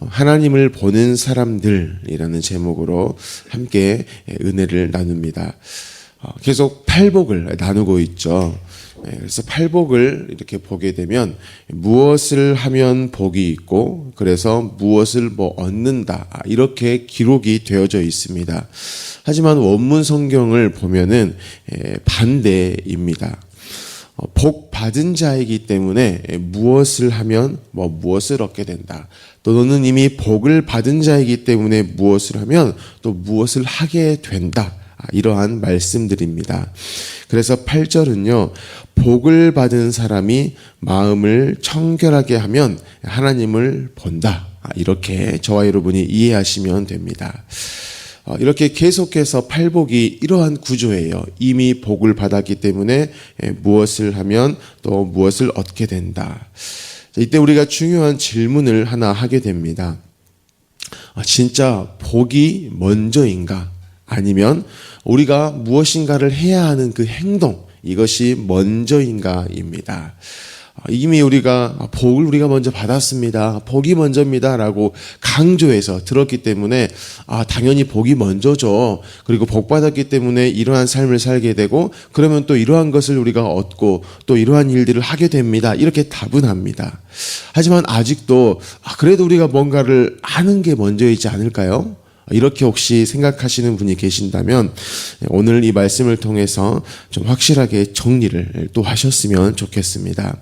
하나님을 보는 사람들이라는 제목으로 함께 은혜를 나눕니다. 계속 팔복을 나누고 있죠. 그래서 팔복을 이렇게 보게 되면 무엇을 하면 복이 있고 그래서 무엇을 얻는다 이렇게 기록이 되어져 있습니다. 하지만 원문 성경을 보면은 반대입니다. 복 받은 자이기 때문에 무엇을 하면 무엇을 얻게 된다. 또 너는 이미 복을 받은 자이기 때문에 무엇을 하면 또 무엇을 하게 된다. 이러한 말씀들입니다. 그래서 8절은요. 복을 받은 사람이 마음을 청결하게 하면 하나님을 본다. 이렇게 저와 여러분이 이해하시면 됩니다. 이렇게 계속해서 팔복이 이러한 구조예요. 이미 복을 받았기 때문에 무엇을 하면 또 무엇을 얻게 된다. 이때 우리가 중요한 질문을 하나 하게 됩니다. 진짜 복이 먼저인가? 아니면 우리가 무엇인가를 해야 하는 그 행동, 이것이 먼저인가입니다. 이미 우리가 복을 우리가 먼저 받았습니다. 복이 먼저입니다. 라고 강조해서 들었기 때문에 당연히 복이 먼저죠. 그리고 복 받았기 때문에 이러한 삶을 살게 되고 그러면 또 이러한 것을 우리가 얻고 또 이러한 일들을 하게 됩니다. 이렇게 다분합니다. 하지만 아직도 그래도 우리가 뭔가를 하는 게 먼저이지 않을까요? 이렇게 혹시 생각하시는 분이 계신다면 오늘 이 말씀을 통해서 좀 확실하게 정리를 또 하셨으면 좋겠습니다.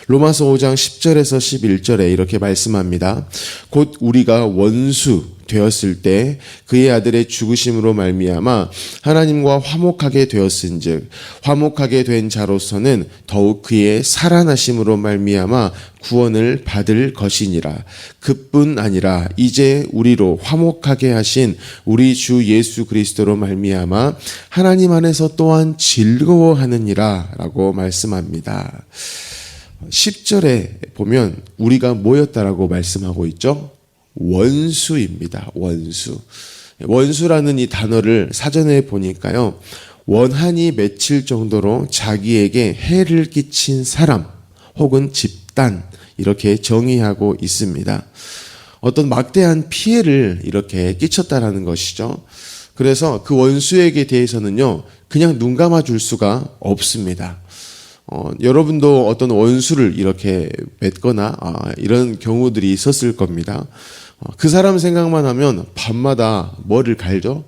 로마서 5장 10절에서 11절에 이렇게 말씀합니다. 곧 우리가 원수 되었을 때 그의 아들의 죽으심으로 말미암아 하나님과 화목하게 되었은즉 화목하게 된 자로서는 더욱 그의 살아나심으로 말미암아 구원을 받을 것이니라. 그뿐 아니라 이제 우리로 화목하게 하신 우리 주 예수 그리스도로 말미암아 하나님 안에서 또한 즐거워하느니라 라고 말씀합니다. 10절에 보면 우리가 뭐였다라고 말씀하고 있죠? 원수입니다. 원수라는 이 단어를 사전에 보니까요. 원한이 맺힐 정도로 자기에게 해를 끼친 사람 혹은 집단 이렇게 정의하고 있습니다. 어떤 막대한 피해를 이렇게 끼쳤다라는 것이죠. 그래서 그 원수에게 대해서는요. 그냥 눈 감아 줄 수가 없습니다. 여러분도 어떤 원수를 이렇게 맺거나 이런 경우들이 있었을 겁니다. 그 사람 생각만 하면 밤마다 뭐를 갈죠?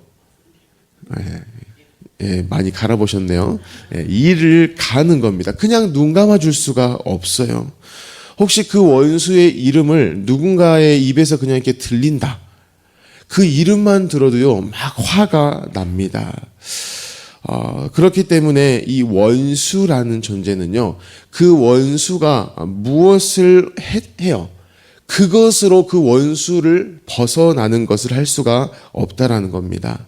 많이 갈아보셨네요. 이를 가는 겁니다. 그냥 눈 감아줄 수가 없어요. 혹시 그 원수의 이름을 누군가의 입에서 그냥 이렇게 들린다. 그 이름만 들어도요, 막 화가 납니다. 그렇기 때문에 이 원수라는 존재는요, 그 원수가 무엇을 해요? 그것으로 그 원수를 벗어나는 것을 할 수가 없다라는 겁니다.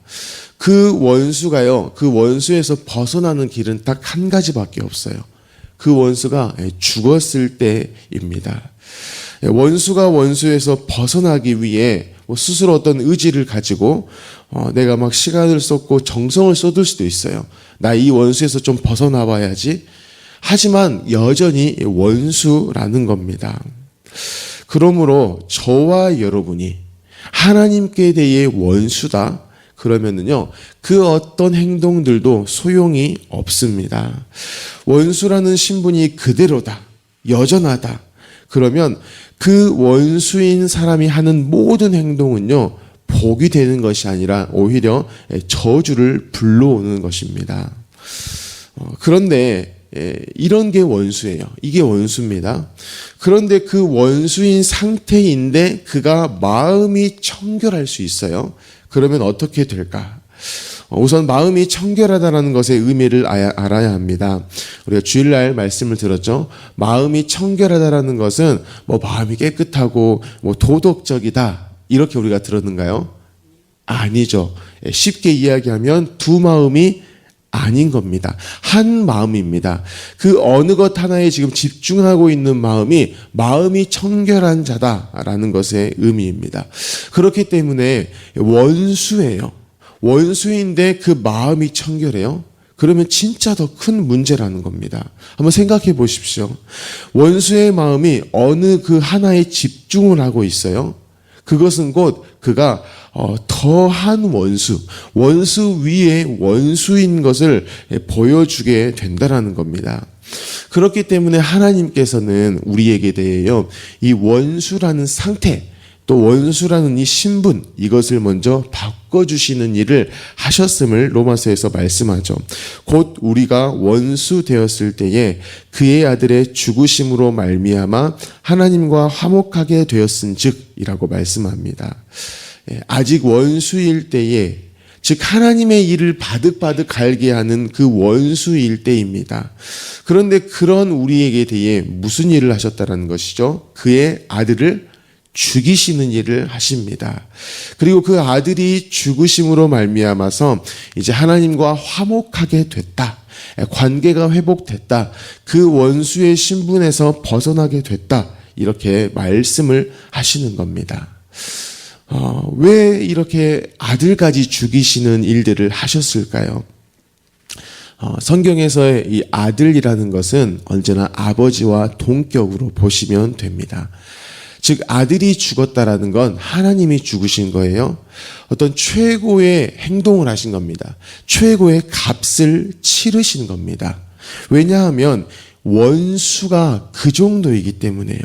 그 원수가요, 그 원수에서 벗어나는 길은 딱 한 가지밖에 없어요. 그 원수가 죽었을 때입니다. 원수가 원수에서 벗어나기 위해 스스로 어떤 의지를 가지고 내가 막 시간을 쏟고 정성을 쏟을 수도 있어요. 나 이 원수에서 좀 벗어나 봐야지. 하지만 여전히 원수라는 겁니다. 그러므로 저와 여러분이 하나님께 대해 원수다. 그러면은요, 그 어떤 행동들도 소용이 없습니다. 원수라는 신분이 그대로다. 여전하다. 그러면 그 원수인 사람이 하는 모든 행동은요, 복이 되는 것이 아니라 오히려 저주를 불러오는 것입니다. 그런데 이런 게 원수예요. 이게 원수입니다. 그런데 그 원수인 상태인데 그가 마음이 청결할 수 있어요. 그러면 어떻게 될까? 우선 마음이 청결하다는 것의 의미를 알아야 합니다. 우리가 주일날 말씀을 들었죠. 마음이 청결하다는 것은 마음이 깨끗하고 도덕적이다 이렇게 우리가 들었는가요? 아니죠. 쉽게 이야기하면 두 마음이 아닌 겁니다. 한 마음입니다. 그 어느 것 하나에 지금 집중하고 있는 마음이 청결한 자다라는 것의 의미입니다. 그렇기 때문에 원수예요. 원수인데 그 마음이 청결해요. 그러면 진짜 더 큰 문제라는 겁니다. 한번 생각해 보십시오. 원수의 마음이 어느 그 하나에 집중을 하고 있어요. 그것은 곧 그가 더한 원수 위에 원수인 것을 보여주게 된다라는 겁니다. 그렇기 때문에 하나님께서는 우리에게 대해요, 이 원수라는 상태, 또 원수라는 이 신분, 이것을 먼저 바꿔주시는 일을 하셨음을 로마서에서 말씀하죠. 곧 우리가 원수 되었을 때에 그의 아들의 죽으심으로 말미암아 하나님과 화목하게 되었은즉이라고 말씀합니다. 아직 원수일 때에, 즉 하나님의 일을 바득바득 알게 하는 그 원수일 때입니다. 그런데 그런 우리에게 대해 무슨 일을 하셨다는 것이죠? 그의 아들을 죽이시는 일을 하십니다. 그리고 그 아들이 죽으심으로 말미암아서 이제 하나님과 화목하게 됐다. 관계가 회복됐다. 그 원수의 신분에서 벗어나게 됐다. 이렇게 말씀을 하시는 겁니다. 왜 이렇게 아들까지 죽이시는 일들을 하셨을까요? 성경에서의 이 아들이라는 것은 언제나 아버지와 동격으로 보시면 됩니다. 즉 아들이 죽었다라는 건 하나님이 죽으신 거예요. 어떤 최고의 행동을 하신 겁니다. 최고의 값을 치르신 겁니다. 왜냐하면 원수가 그 정도이기 때문에요.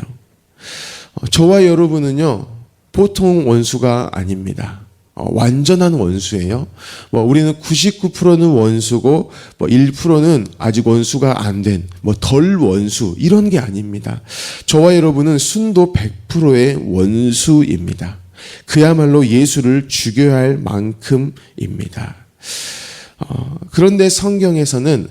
저와 여러분은요, 보통 원수가 아닙니다. 완전한 원수예요. 우리는 99%는 원수고 1%는 아직 원수가 안 된 덜 원수, 이런 게 아닙니다. 저와 여러분은 순도 100%의 원수입니다. 그야말로 예수를 죽여야 할 만큼입니다. 그런데 성경에서는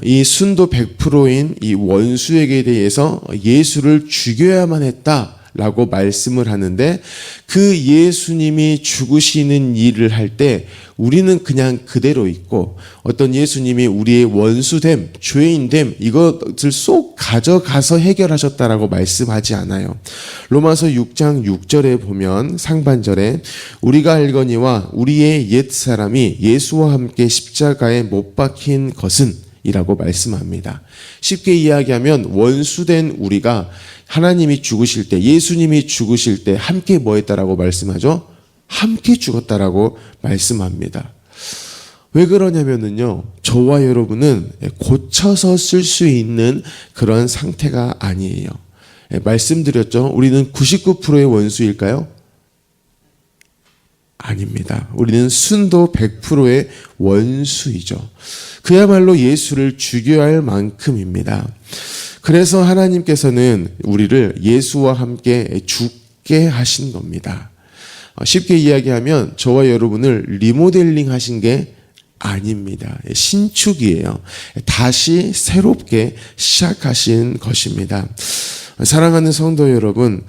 이 순도 100%인 이 원수에게 대해서 예수를 죽여야만 했다 라고 말씀을 하는데, 그 예수님이 죽으시는 일을 할 때 우리는 그냥 그대로 있고, 어떤 예수님이 우리의 원수됨, 죄인됨, 이것을 쏙 가져가서 해결하셨다라고 말씀하지 않아요. 로마서 6장 6절에 보면 상반절에 우리가 알거니와 우리의 옛사람이 예수와 함께 십자가에 못 박힌 것은 이라고 말씀합니다. 쉽게 이야기하면 원수된 우리가 하나님이 죽으실 때, 예수님이 죽으실 때 함께 뭐 했다라고 말씀하죠? 함께 죽었다라고 말씀합니다. 왜 그러냐면요, 저와 여러분은 고쳐서 쓸 수 있는 그런 상태가 아니에요. 말씀드렸죠? 우리는 99%의 원수일까요? 아닙니다. 우리는 순도 100%의 원수이죠. 그야말로 예수를 죽여야 할 만큼입니다. 그래서 하나님께서는 우리를 예수와 함께 죽게 하신 겁니다. 쉽게 이야기하면 저와 여러분을 리모델링 하신 게 아닙니다. 신축이에요. 다시 새롭게 시작하신 것입니다. 사랑하는 성도 여러분,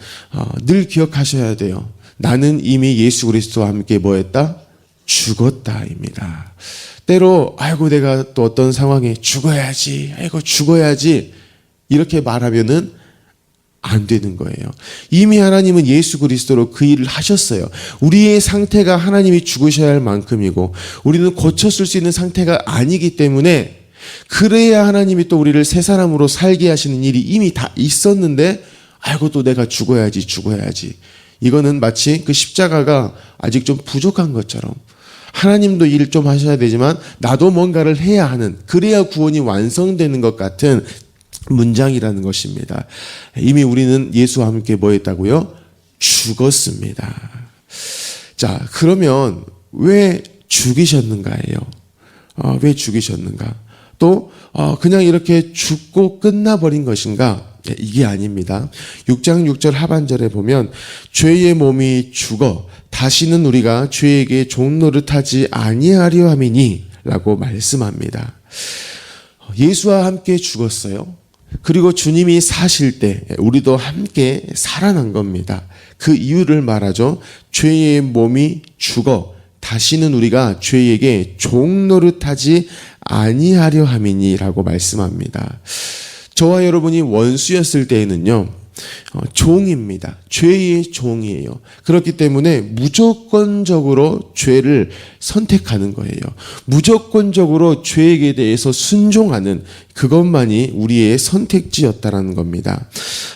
늘 기억하셔야 돼요. 나는 이미 예수 그리스도와 함께 뭐 했다? 죽었다입니다. 때로 아이고 내가 또 어떤 상황에 죽어야지, 아이고 죽어야지 이렇게 말하면은 안 되는 거예요. 이미 하나님은 예수 그리스도로 그 일을 하셨어요. 우리의 상태가 하나님이 죽으셔야 할 만큼이고 우리는 고쳤을 수 있는 상태가 아니기 때문에, 그래야 하나님이 또 우리를 새 사람으로 살게 하시는 일이 이미 다 있었는데 아이고 또 내가 죽어야지. 이거는 마치 그 십자가가 아직 좀 부족한 것처럼, 하나님도 일 좀 하셔야 되지만 나도 뭔가를 해야 하는, 그래야 구원이 완성되는 것 같은 문장이라는 것입니다. 이미 우리는 예수와 함께 뭐 했다고요? 죽었습니다. 자, 그러면 왜 죽이셨는가예요? 왜 죽이셨는가? 또 그냥 이렇게 죽고 끝나버린 것인가? 이게 아닙니다. 6장 6절 하반절에 보면 죄의 몸이 죽어 다시는 우리가 죄에게 종노릇하지 아니하려 함이니 라고 말씀합니다. 예수와 함께 죽었어요. 그리고 주님이 사실 때 우리도 함께 살아난 겁니다. 그 이유를 말하죠. 죄의 몸이 죽어 다시는 우리가 죄에게 종노릇하지 아니하려 함이니라고 말씀합니다. 저와 여러분이 원수였을 때에는요, 종입니다. 죄의 종이에요. 그렇기 때문에 무조건적으로 죄를 선택하는 거예요. 무조건적으로 죄에 대해서 순종하는 그것만이 우리의 선택지였다라는 겁니다.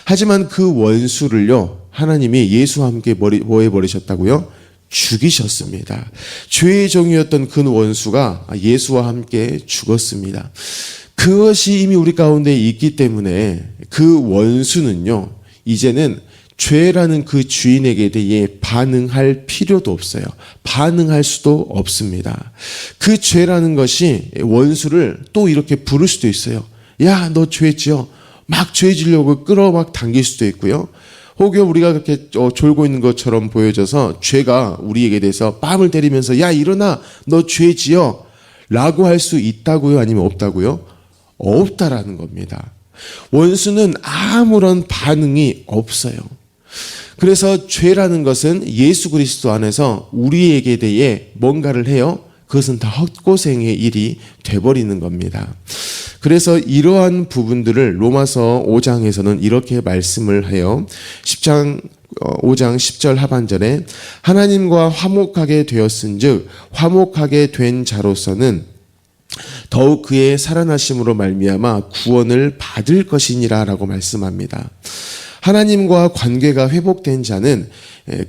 하지만 그 원수를요, 하나님이 예수와 함께 뭐 해버리셨다고요? 죽이셨습니다. 죄의 종이었던 그 원수가 예수와 함께 죽었습니다. 그것이 이미 우리 가운데 있기 때문에 그 원수는요, 이제는 죄라는 그 주인에게 대해 반응할 필요도 없어요. 반응할 수도 없습니다. 그 죄라는 것이 원수를 또 이렇게 부를 수도 있어요. 야, 너 죄 지어. 막 죄 지려고 끌어 막 당길 수도 있고요. 혹여 우리가 그렇게 졸고 있는 것처럼 보여져서 죄가 우리에게 대해서 뺨을 때리면서 야, 일어나. 너 죄 지어. 라고 할 수 있다고요? 아니면 없다고요? 없다라는 겁니다. 원수는 아무런 반응이 없어요. 그래서 죄라는 것은 예수 그리스도 안에서 우리에게 대해 뭔가를 해요. 그것은 다 헛고생의 일이 돼버리는 겁니다. 그래서 이러한 부분들을 로마서 5장에서는 이렇게 말씀을 해요. 5장 10절 하반절에 하나님과 화목하게 되었은즉 화목하게 된 자로서는 더욱 그의 살아나심으로 말미암아 구원을 받을 것이니라 라고 말씀합니다. 하나님과 관계가 회복된 자는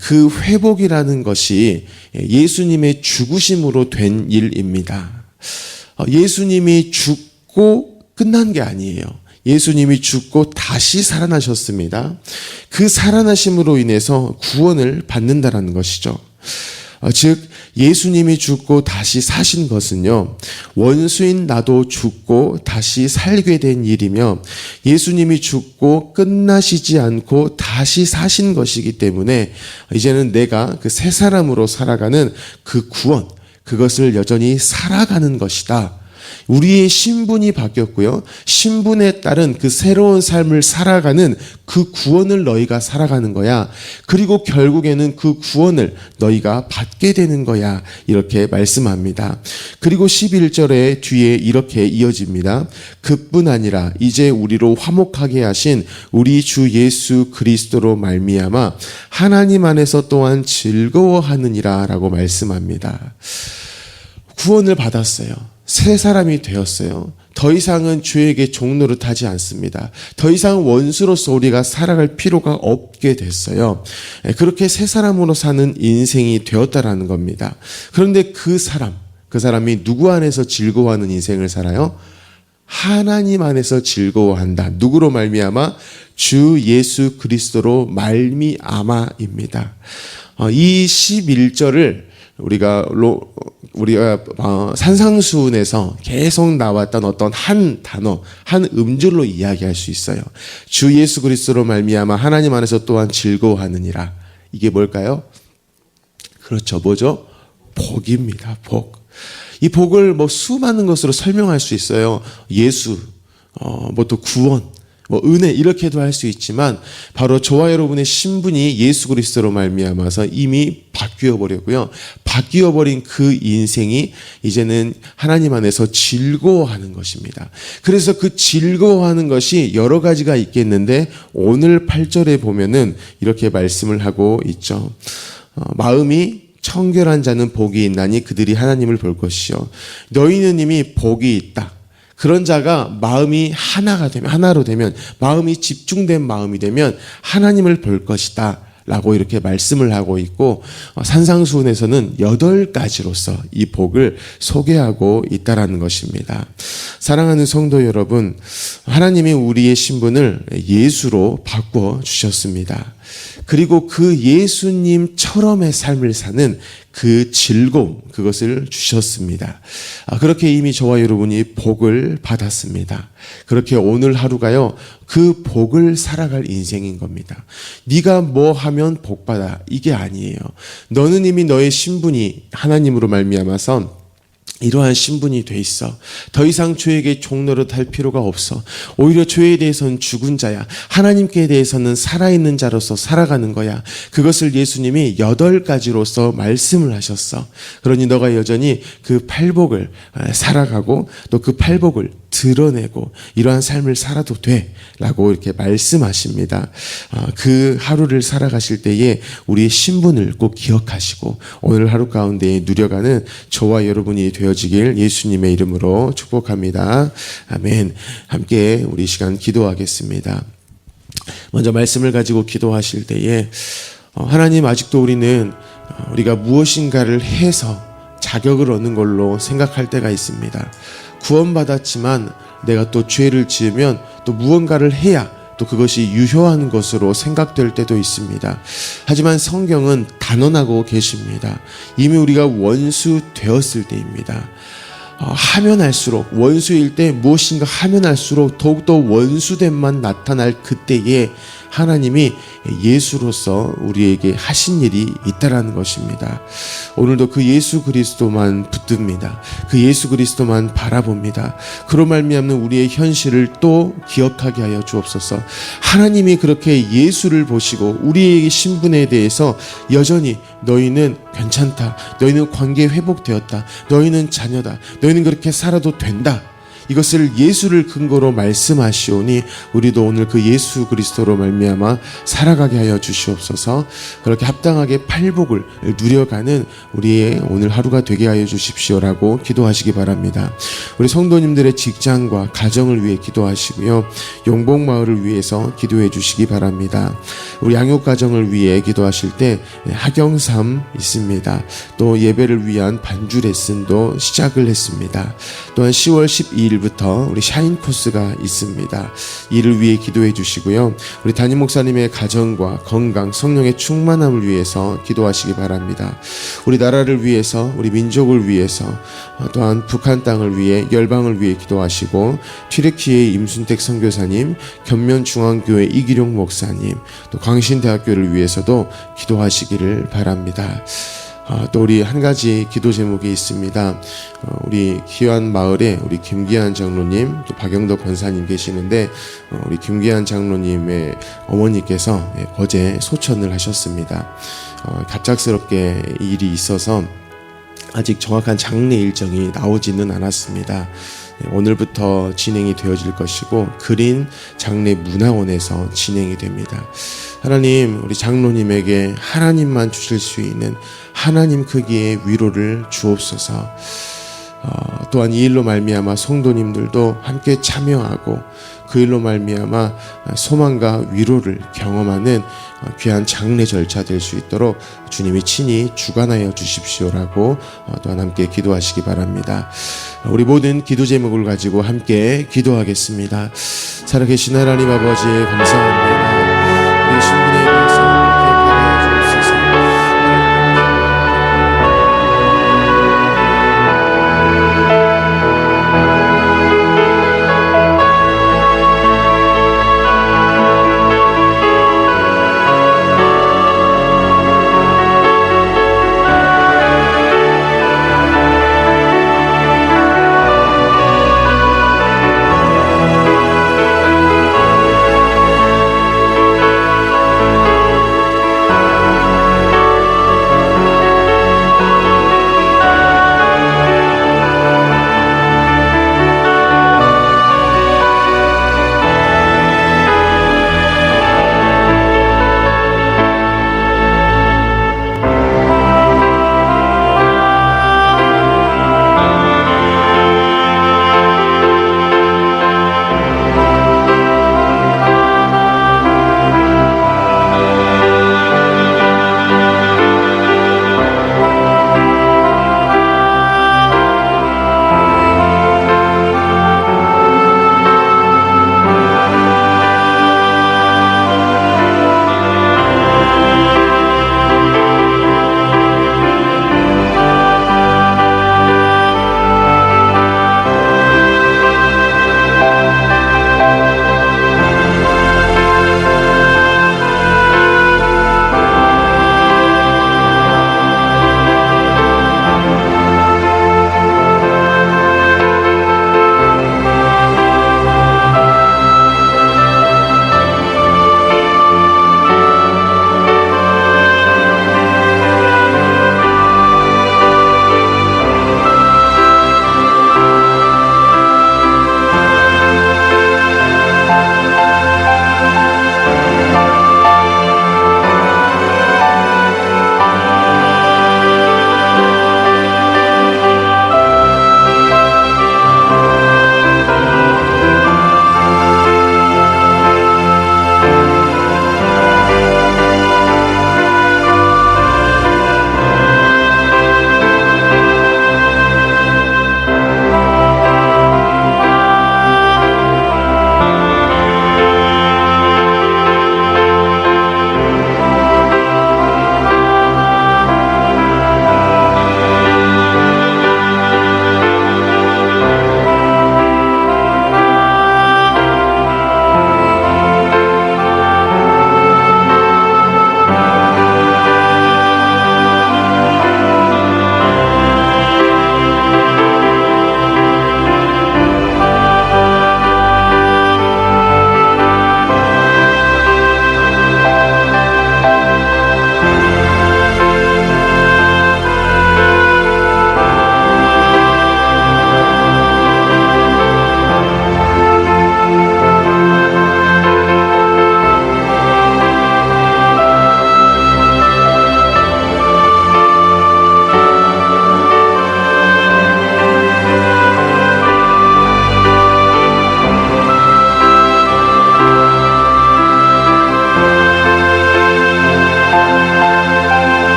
그 회복이라는 것이 예수님의 죽으심으로 된 일입니다. 예수님이 죽고 끝난 게 아니에요. 예수님이 죽고 다시 살아나셨습니다. 그 살아나심으로 인해서 구원을 받는다라는 것이죠. 즉 예수님이 죽고 다시 사신 것은요, 원수인 나도 죽고 다시 살게 된 일이며 예수님이 죽고 끝나시지 않고 다시 사신 것이기 때문에 이제는 내가 그 새 사람으로 살아가는 그 구원, 그것을 여전히 살아가는 것이다. 우리의 신분이 바뀌었고요. 신분에 따른 그 새로운 삶을 살아가는 그 구원을 너희가 살아가는 거야. 그리고 결국에는 그 구원을 너희가 받게 되는 거야. 이렇게 말씀합니다. 그리고 11절에 뒤에 이렇게 이어집니다. 그뿐 아니라 이제 우리로 화목하게 하신 우리 주 예수 그리스도로 말미암아 하나님 안에서 또한 즐거워하느니라 라고 말씀합니다. 구원을 받았어요. 새 사람이 되었어요. 더 이상은 죄에게 종노릇하지 않습니다. 더 이상 원수로서 우리가 살아갈 필요가 없게 됐어요. 그렇게 새 사람으로 사는 인생이 되었다라는 겁니다. 그런데 그 사람이 누구 안에서 즐거워하는 인생을 살아요? 하나님 안에서 즐거워한다. 누구로 말미암아? 주 예수 그리스도로 말미암아입니다. 이 11절을 우리가 산상수훈에서 계속 나왔던 어떤 한 단어, 한 음절로 이야기할 수 있어요. 주 예수 그리스도로 말미암아 하나님 안에서 또한 즐거워하느니라. 이게 뭘까요? 그렇죠. 뭐죠? 복입니다. 복. 이 복을 수많은 것으로 설명할 수 있어요. 예수, 또 구원, 은혜 이렇게도 할 수 있지만 바로 저와 여러분의 신분이 예수 그리스도로 말미암아서 이미 바뀌어 버렸고요. 바뀌어 버린 그 인생이 이제는 하나님 안에서 즐거워하는 것입니다. 그래서 그 즐거워하는 것이 여러 가지가 있겠는데 오늘 8절에 보면은 이렇게 말씀을 하고 있죠. 마음이 청결한 자는 복이 있나니 그들이 하나님을 볼 것이요. 너희는 이미 복이 있다. 그런 자가 마음이 하나로 되면, 마음이 집중된 마음이 되면 하나님을 볼 것이다. 라고 이렇게 말씀을 하고 있고, 산상수훈에서는 8가지로서 이 복을 소개하고 있다라는 것입니다. 사랑하는 성도 여러분, 하나님이 우리의 신분을 예수로 바꿔 주셨습니다. 그리고 그 예수님처럼의 삶을 사는 그 즐거움, 그것을 주셨습니다. 그렇게 이미 저와 여러분이 복을 받았습니다. 그렇게 오늘 하루가요, 그 복을 살아갈 인생인 겁니다. 네가 뭐 하면 복 받아, 이게 아니에요. 너는 이미 너의 신분이 하나님으로 말미암아서 이러한 신분이 돼 있어. 더 이상 죄에게 종노릇할 필요가 없어. 오히려 죄에 대해서는 죽은 자야. 하나님께 대해서는 살아있는 자로서 살아가는 거야. 그것을 예수님이 8가지로서 말씀을 하셨어. 그러니 너가 여전히 그 팔복을 살아가고 또 그 팔복을 드러내고 이러한 삶을 살아도 돼 라고 이렇게 말씀하십니다. 그 하루를 살아가실 때에 우리의 신분을 꼭 기억하시고 오늘 하루 가운데 누려가는 저와 여러분이 되어지길 예수님의 이름으로 축복합니다. 아멘. 함께 우리 시간 기도하겠습니다. 먼저 말씀을 가지고 기도하실 때에 하나님, 아직도 우리는 우리가 무엇인가를 해서 자격을 얻는 걸로 생각할 때가 있습니다. 구원받았지만 내가 또 죄를 지으면 또 무언가를 해야 또 그것이 유효한 것으로 생각될 때도 있습니다. 하지만 성경은 단언하고 계십니다. 이미 우리가 원수 되었을 때입니다. 하면 할수록, 원수일 때 무엇인가 하면 할수록 더욱더 원수됨만 나타날 그때에 하나님이 예수로서 우리에게 하신 일이 있다라는 것입니다. 오늘도 그 예수 그리스도만 붙듭니다. 그 예수 그리스도만 바라봅니다. 그로 말미암는 우리의 현실을 또 기억하게 하여 주옵소서. 하나님이 그렇게 예수를 보시고 우리의 신분에 대해서 여전히 너희는 괜찮다, 너희는 관계 회복되었다, 너희는 자녀다, 너희는 그렇게 살아도 된다, 이것을 예수를 근거로 말씀하시오니 우리도 오늘 그 예수 그리스도로 말미암아 살아가게 하여 주시옵소서. 그렇게 합당하게 팔복을 누려가는 우리의 오늘 하루가 되게 하여 주십시오라고 기도하시기 바랍니다. 우리 성도님들의 직장과 가정을 위해 기도하시고요, 용복마을을 위해서 기도해 주시기 바랍니다. 우리 양육가정을 위해 기도하실 때 학영삼 있습니다. 또 예배를 위한 반주 레슨도 시작을 했습니다. 또한 10월 12일 부터 우리 샤인 코스가 있습니다. 이를 위해 기도해 주시고요, 우리 담임 목사님의 가정과 건강, 성령의 충만함을 위해서 기도하시기 바랍니다. 우리 나라를 위해서, 우리 민족을 위해서, 또한 북한 땅을 위해, 열방을 위해 기도하시고, 튀르키예의 임순택 선교사님, 견면중앙교회 이기룡 목사님, 또 광신대학교를 위해서도 기도하시기를 바랍니다. 또 우리 한 가지 기도 제목이 있습니다. 우리 기환 마을에 우리 김기환 장로님, 또 박영덕 권사님 계시는데, 우리 김기환 장로님의 어머니께서 어제 소천을 하셨습니다. 갑작스럽게 일이 있어서 아직 정확한 장례 일정이 나오지는 않았습니다. 오늘부터 진행이 되어질 것이고, 그린 장례 문화원에서 진행이 됩니다. 하나님, 우리 장로님에게 하나님만 주실 수 있는 하나님 크기의 위로를 주옵소서. 또한 이 일로 말미암아 성도님들도 함께 참여하고 그 일로 말미암아 소망과 위로를 경험하는 귀한 장례 절차 될 수 있도록 주님이 친히 주관하여 주십시오라고 또한 함께 기도하시기 바랍니다. 우리 모든 기도 제목을 가지고 함께 기도하겠습니다. 살아계신 하나님 아버지, 감사합니다.